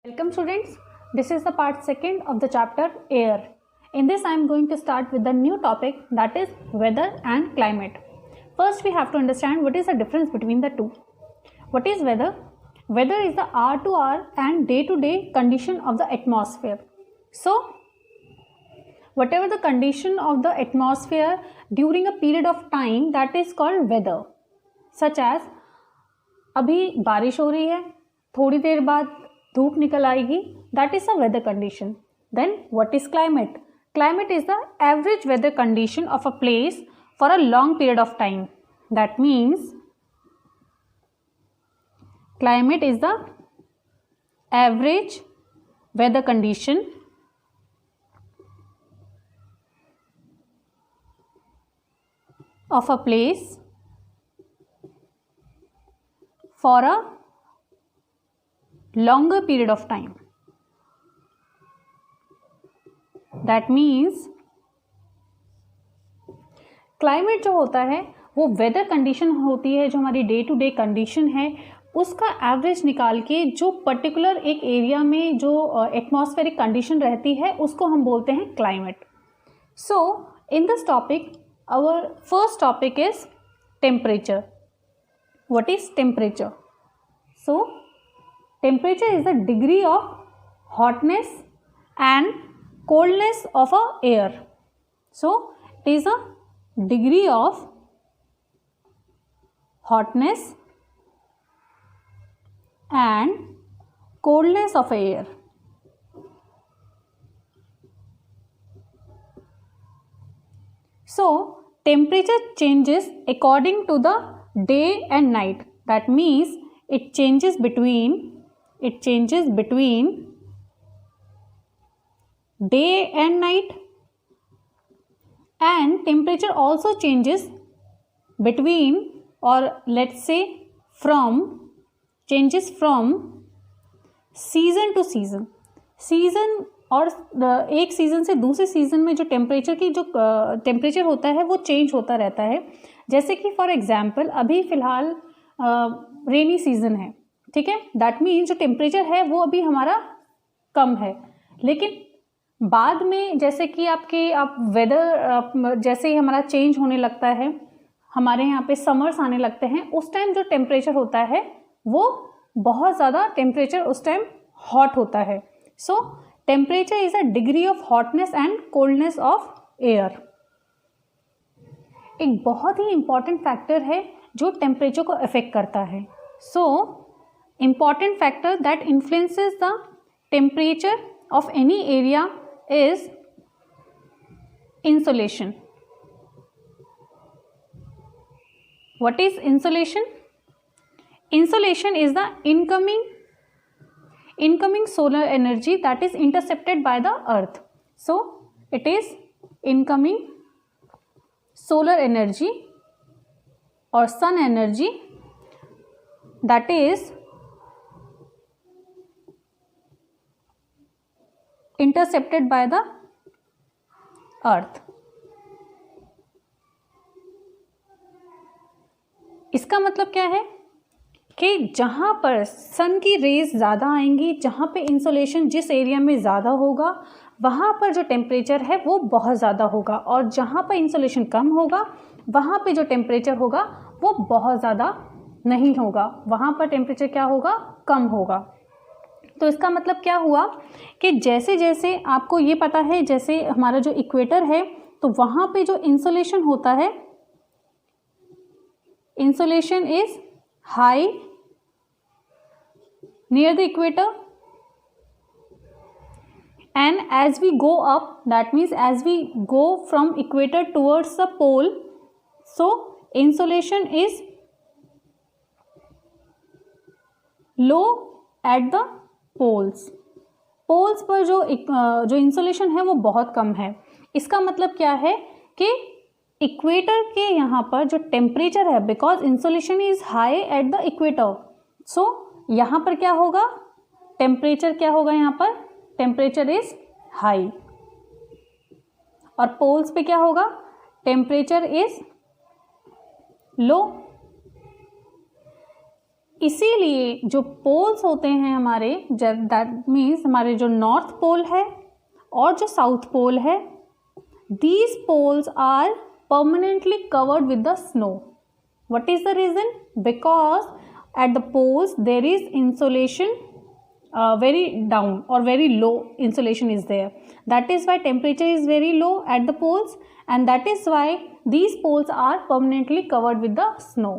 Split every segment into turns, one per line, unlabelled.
Welcome students, this is the part 2nd of the chapter Air. In this I am going to start with the new topic, that is weather and climate. First we have to understand what is the difference between the two. What is weather? Weather is the hour to hour and day to day condition of the atmosphere. So whatever the condition of the atmosphere during a period of time, that is called weather. Such as अभी बारिश हो रही है, थोड़ी देर बाद धूप निकल आएगी, that is a weather condition. Then what is climate? Climate is the average weather condition of a place for a long period of time. That means climate is the average weather condition of a place for a longer period of time. That means climate जो होता है वो weather condition होती है, जो हमारी day to day condition है उसका एवरेज निकाल के जो पर्टिकुलर एक एरिया में जो एटमॉस्फेरिक कंडीशन रहती है उसको हम बोलते हैं climate. So in this topic our first topic is temperature. What is temperature? So temperature is the degree of hotness and coldness of a air. So it is a degree of hotness and coldness of a air. So temperature changes according to the day and night. That means it changes between day and night, and temperature also changes between, or let's say changes from season to season. Season और एक season से दूसरे season में जो temperature होता है वो change होता रहता है. जैसे कि फॉर एग्जांपल अभी फ़िलहाल रेनी सीज़न है, ठीक है. दैट मीन्स जो टेम्परेचर है वो अभी हमारा कम है, लेकिन बाद में जैसे कि आप वेदर जैसे ही हमारा चेंज होने लगता है, हमारे यहाँ पे समर्स आने लगते हैं, उस टाइम जो टेम्परेचर होता है वो बहुत ज़्यादा टेम्परेचर उस टाइम हॉट होता है. सो temperature is a degree of hotness and coldness of air. एक बहुत ही इंपॉर्टेंट फैक्टर है जो टेम्परेचर को अफेक्ट करता है. So important factor that influences the temperature of any area is insolation. What is insolation? Insolation is the incoming solar energy that is intercepted by the earth. So it is incoming solar energy or sun energy that is intercepted by the earth. इसका मतलब क्या है कि जहाँ पर सन की raise ज़्यादा आएंगी, जहाँ पे इंसोलेशन जिस एरिया में ज़्यादा होगा वहाँ पर जो टेम्परेचर है वो बहुत ज़्यादा होगा, और जहाँ पर इंसोलेशन कम होगा वहाँ पे जो टेम्परेचर होगा वो बहुत ज़्यादा नहीं होगा, वहाँ पर टेम्परेचर क्या होगा, कम होगा. तो इसका मतलब क्या हुआ कि जैसे जैसे आपको ये पता है, जैसे हमारा जो इक्वेटर है तो वहाँ पे जो इंसोलेशन होता है, insolation is high near the equator, and as we go up, that means as we go from equator towards the pole, so insolation is low at the poles. poles पर जो insolation है वो बहुत कम है. इसका मतलब क्या है कि इक्वेटर के यहाँ पर जो टेम्परेचर है, because insolation is high at the equator, so यहाँ पर क्या होगा, टेम्परेचर क्या होगा, यहाँ पर टेम्परेचर इज हाई, और पोल्स पे क्या होगा, टेम्परेचर इज लो. इसीलिए जो पोल्स होते हैं हमारे, दैट मीन्स हमारे जो नॉर्थ पोल है और जो साउथ पोल है, these poles are permanently covered with the snow. What is the reason? Because at the poles there is insolation very down or very low insolation is there. That is why temperature is very low at the poles, and that is why these poles are permanently covered with the snow.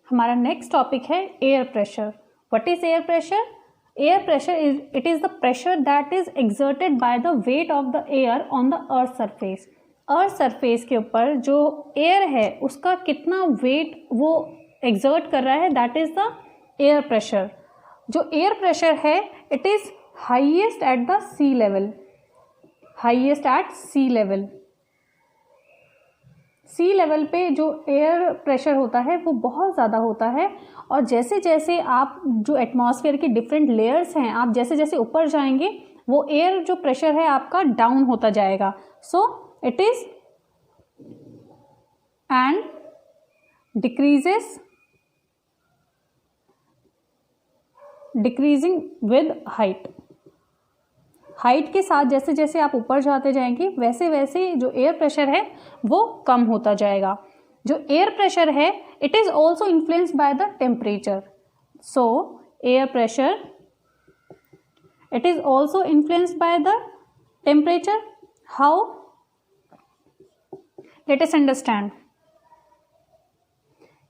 हमारा next topic है air pressure. What is air pressure? Air pressure is the pressure that is exerted by the weight of the air on the earth surface. Earth surface के ऊपर जो air है उसका कितना wait वो exert कर रहा है, that is the air pressure. जो एयर प्रेशर है it is highest at the sea level. Highest at sea level. Sea level पे जो एयर प्रेशर होता है वो बहुत ज़्यादा होता है, और जैसे जैसे आप जो एटमॉस्फेयर की डिफरेंट लेयर्स हैं, आप जैसे जैसे ऊपर जाएंगे वो एयर जो प्रेशर है आपका डाउन होता जाएगा. So it is and decreasing with height. Height के साथ जैसे जैसे आप ऊपर जाते जाएंगे वैसे वैसे जो एयर प्रेशर है वो कम होता जाएगा. जो एयर प्रेशर है it is also influenced by the temperature. So air pressure it is also influenced by the temperature. How? Let us understand.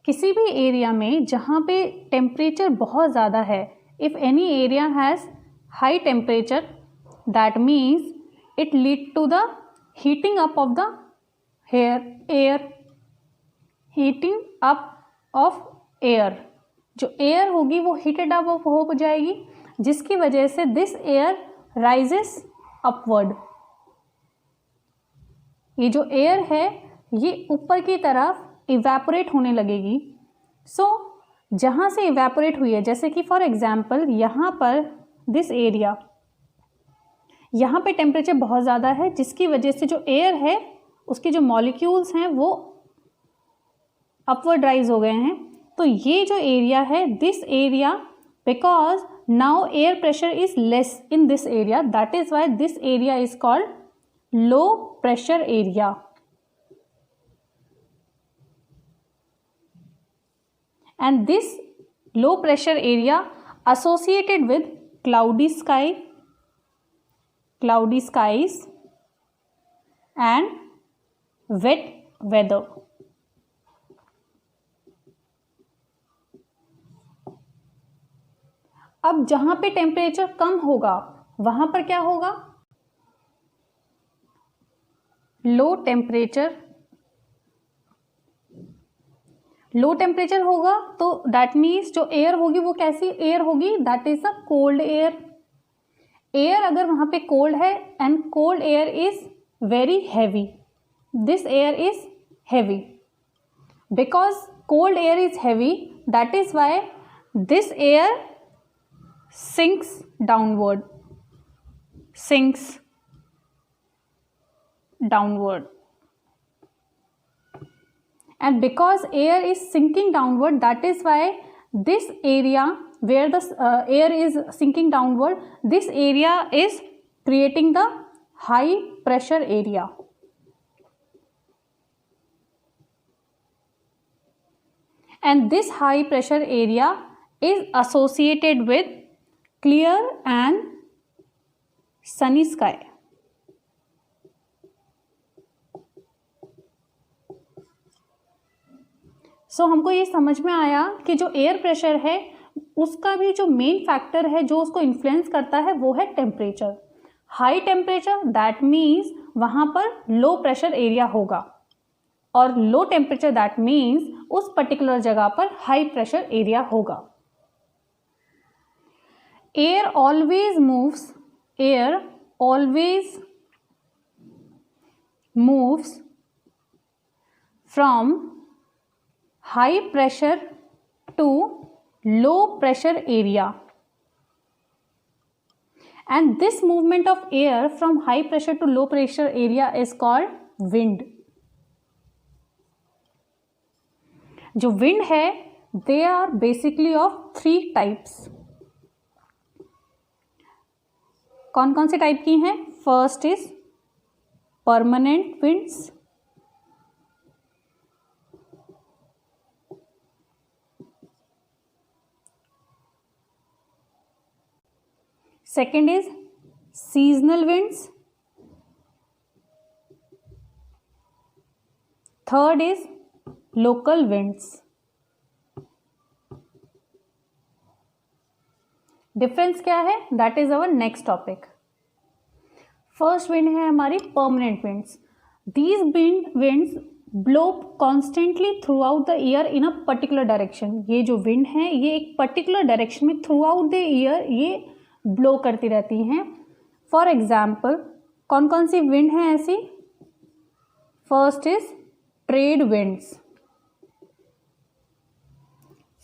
किसी भी एरिया में जहाँ पे टेम्परेचर बहुत ज़्यादा है, if any area has high temperature, that means it lead to the heating up of the air. heating up of air. जो air होगी वो हीटेड अप हो जाएगी, जिसकी वजह से दिस एयर राइजेस अपवर्ड. ये जो एयर है ये ऊपर की तरफ इवेपोरेट होने लगेगी. सो जहाँ से इवेपोरेट हुई है, जैसे कि फॉर एग्जाम्पल यहाँ पर दिस एरिया, यहाँ पे टेम्परेचर बहुत ज़्यादा है, जिसकी वजह से जो एयर है उसके जो मॉलिक्यूल्स हैं वो अपवर्ड राइज हो गए हैं. तो ये जो एरिया है, this area, because now air pressure is less in this area, that is why this area is called low pressure area. And this low pressure area associated with cloudy skies and wet weather. अब जहां पे temperature कम होगा वहां पर क्या होगा? Low temperature होगा. तो दैट मीन्स जो एयर होगी वो कैसी एयर होगी? That is a cold air. Air अगर वहां पे कोल्ड है, and cold air is very heavy, this air is heavy. Because cold air is heavy, that is why this air sinks downward. And because air is sinking downward, that is why this area where the air is sinking downward, this area is creating the high pressure area. And this high pressure area is associated with clear and sunny sky. सो हमको ये समझ में आया कि जो air pressure है उसका भी जो मेन फैक्टर है जो उसको इन्फ्लुएंस करता है वो है temperature. High temperature, that means वहाँ पर लो प्रेशर एरिया होगा, और लो टेम्परेचर दैट मीन्स उस पर्टिकुलर जगह पर हाई प्रेशर एरिया होगा. Air always moves from high pressure to low pressure area, and this movement of air from high pressure to low pressure area is called wind. जो wind है They are basically of 3 types. कौन कौन सी type की हैं? First is permanent winds, second is seasonal winds, third is local winds. Difference क्या है? That is our next topic. First wind है हमारी permanent winds. These winds blow constantly through out the year in a particular direction. ये जो wind है ये एक particular direction में थ्रू आउट द ईयर ये ब्लो करती रहती हैं. फॉर एग्जाम्पल कौन कौन सी विंड है ऐसी? First is trade winds,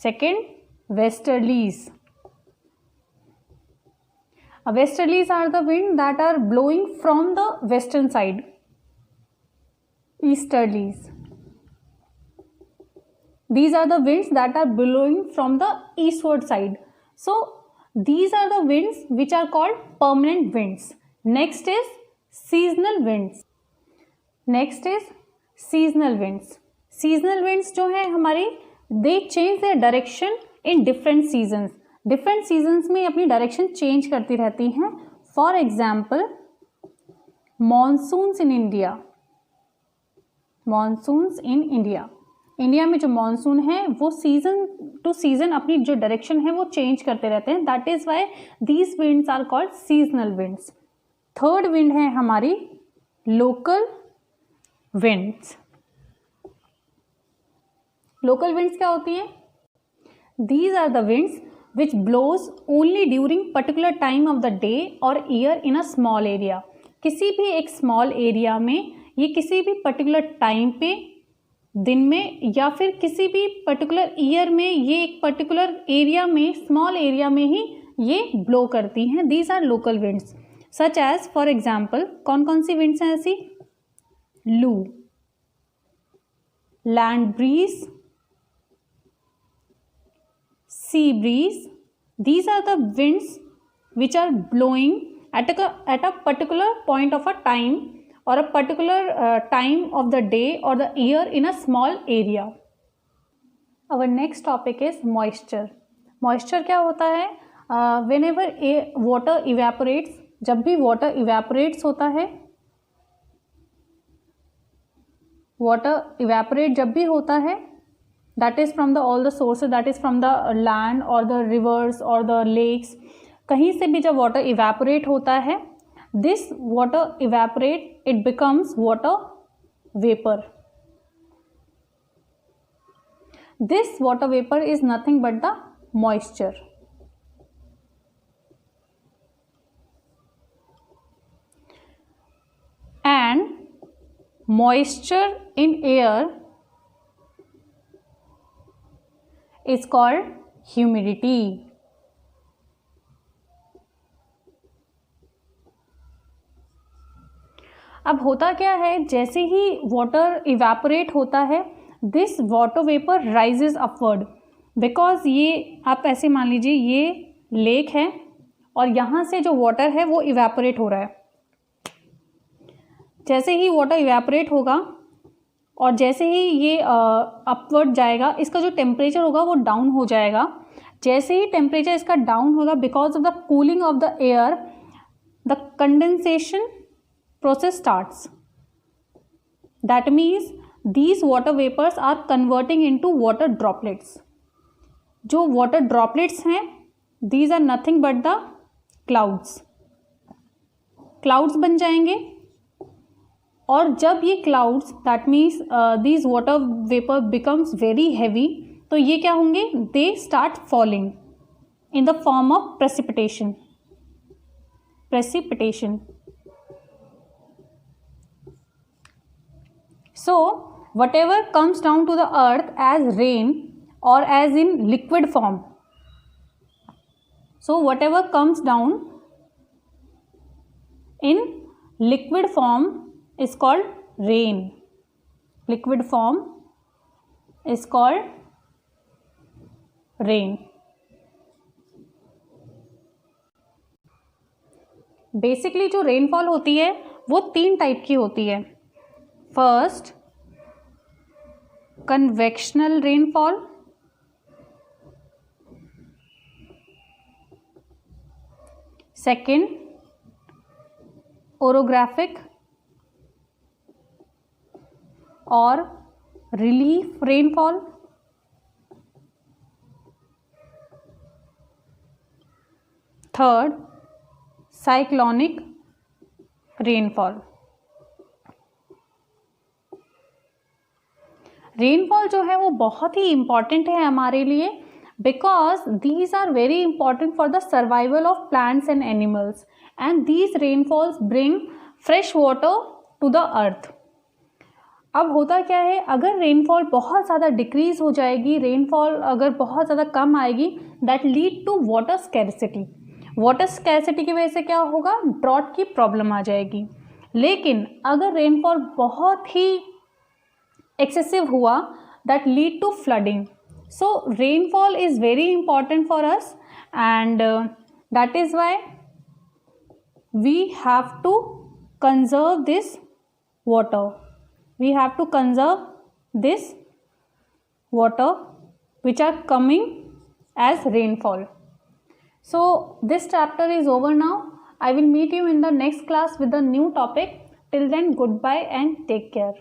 second westerlies. Westerlies are the wind that are blowing from the western side. Easterlies. These are the winds that are blowing from the eastward side. So these are the winds which are called permanent winds. Next is seasonal winds. Next is seasonal winds. Seasonal winds जो है हमारी they change their direction in different seasons. Different seasons में अपनी direction change करती रहती हैं. For example monsoons in India. Monsoons in India, India में जो मॉनसून है वो सीजन टू सीजन अपनी जो डायरेक्शन है वो चेंज करते रहते हैं. That is why these winds are called seasonal winds. Third wind है हमारी लोकल विंड्स. लोकल विंड्स क्या होती हैं? These are the winds which blows only during particular time of the day or year in a small area. किसी भी एक small area में ये किसी भी particular time पे दिन में या फिर किसी भी particular year में ये एक particular area में small area में ही ये blow करती हैं. These are local winds such as for example कौन कौन सी winds हैं ऐसी? लू, land breeze, sea breeze. These are the winds which are blowing at a particular point of a time or a particular time of the day or the year in a small area. Our next topic is moisture. Moisture क्या होता है? Whenever water evaporates, जब भी water evaporates होता है, water evaporate जब भी होता है, that is from the all the sources, that is from the land or the rivers or the lakes. कहीं से भी जब water evaporate होता है, this water evaporate, it becomes water vapor. This water vapor is nothing but the moisture. And moisture in air is called humidity. अब होता क्या है? जैसे ही वाटर इवेपोरेट होता है, this water vapour rises upward. Because ये आप ऐसे मान लीजिए ये लेक है और यहाँ से जो वाटर है वो इवेपोरेट हो रहा है. जैसे ही वाटर इवेपोरेट होगा और जैसे ही ये अपवर्ड जाएगा, इसका जो टेम्परेचर होगा वो डाउन हो जाएगा. जैसे ही टेम्परेचर इसका डाउन होगा because of the cooling of the air, the condensation process starts. That means these water vapours are converting into water droplets. जो वाटर ड्रॉपलेट्स हैं, these are nothing but the clouds. Clouds बन जाएंगे और जब ये clouds, that means these water vapour becomes very heavy, तो ये क्या होंगे? They start falling in the form of precipitation. Precipitation. So whatever comes down to the earth as rain और as in liquid form, so whatever comes down in liquid form is called rain. Liquid form is called rain. Basically जो rainfall होती है वो 3 type की होती है. First, convectional rainfall. Second, orographic और relief rainfall. Third, cyclonic rainfall. Rainfall जो है वो बहुत ही इम्पॉर्टेंट है हमारे लिए, because these are very important for the survival of plants and animals, and these rainfalls bring fresh water to the earth. अब होता क्या है, अगर रेनफॉल बहुत ज़्यादा डिक्रीज हो जाएगी, रेनफॉल अगर बहुत ज़्यादा कम आएगी, that lead to water scarcity. Water scarcity की वजह से क्या होगा, ड्रॉट की प्रॉब्लम आ जाएगी. लेकिन अगर रेनफॉल बहुत ही एक्सेसिव हुआ, that lead to flooding. So rainfall is very important for us, and that is why we have to conserve this water. We have to conserve this water which are coming as rainfall. So this chapter is over now. I will meet you in the next class with a new topic. Till then, goodbye and take care.